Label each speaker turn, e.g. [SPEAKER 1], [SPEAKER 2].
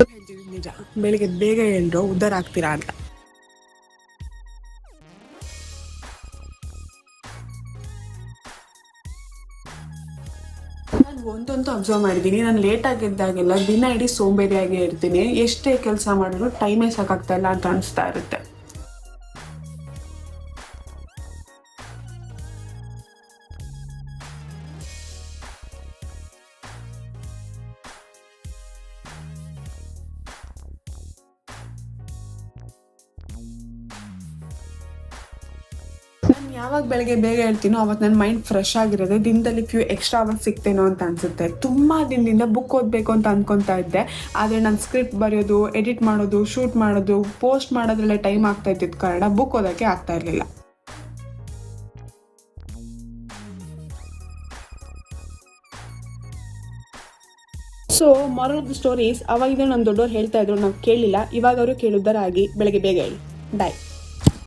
[SPEAKER 1] ಹೇಳ್ತಿದ್ದೀನಿ ನಿಜ, ಬೆಳಿಗ್ಗೆ ಬೇಗ ಎಲ್ರು ಉದ್ಧಾರ ಆಗ್ತೀರಾ ಅಂತ. ನಾನು ಒಂದಂತೂ ಅಬ್ಸರ್ವ್ ಮಾಡಿದ್ದೀನಿ, ನಾನು ಲೇಟಾಗಿ ಎದ್ದಾಗೆಲ್ಲ ದಿನ ಇಡೀ ಸೋಂಬೇರಿಯಾಗಿ ಇರ್ತೀನಿ. ಎಷ್ಟೇ ಕೆಲಸ ಮಾಡಿದ್ರು ಟೈಮೇ ಸಾಕಾಗ್ತಾ ಇಲ್ಲ ಅಂತ ಅನಿಸ್ತಾ ಇರುತ್ತೆ. ನಾನು ಯಾವಾಗ ಬೆಳಗ್ಗೆ ಬೇಗ ಹೇಳ್ತೀನೋ ಅವತ್ತು ನನ್ನ ಮೈಂಡ್ ಫ್ರೆಶ್ ಆಗಿರೋದೆ. ದಿನದಲ್ಲಿ ಫ್ಯೂ ಎಕ್ಸ್ಟ್ರಾ ಅವರ್ಸ್ ಸಿಗ್ತೇನೋ ಅಂತ ಅನಿಸುತ್ತೆ. ತುಂಬ ದಿನದಿಂದ ಬುಕ್ ಓದಬೇಕು ಅಂತ ಅಂದ್ಕೊತಾ ಇದ್ದೆ, ಆದರೆ ನಾನು ಸ್ಕ್ರಿಪ್ಟ್ ಬರೆಯೋದು, ಎಡಿಟ್ ಮಾಡೋದು, ಶೂಟ್ ಮಾಡೋದು, ಪೋಸ್ಟ್ ಮಾಡೋದ್ರಲ್ಲೇ ಟೈಮ್ ಆಗ್ತಾ ಇದ್ದಿದ್ದ ಕಾರಣ ಬುಕ್ ಓದೋಕ್ಕೆ ಆಗ್ತಾ ಇರಲಿಲ್ಲ. So moral of the stories, ಅವಾಗಿಂದ ನಮ್ಮ ದೊಡ್ಡವ್ರು ಹೇಳ್ತಾ ಇದ್ರು, ನಾವು ಕೇಳಿಲ್ಲ. ಇವಾಗ ಅವರು ಕೇಳುವುದರಾಗಿ ಬೆಳಗ್ಗೆ ಬೇಗ ಹೇಳಿ. ಬಾಯ್.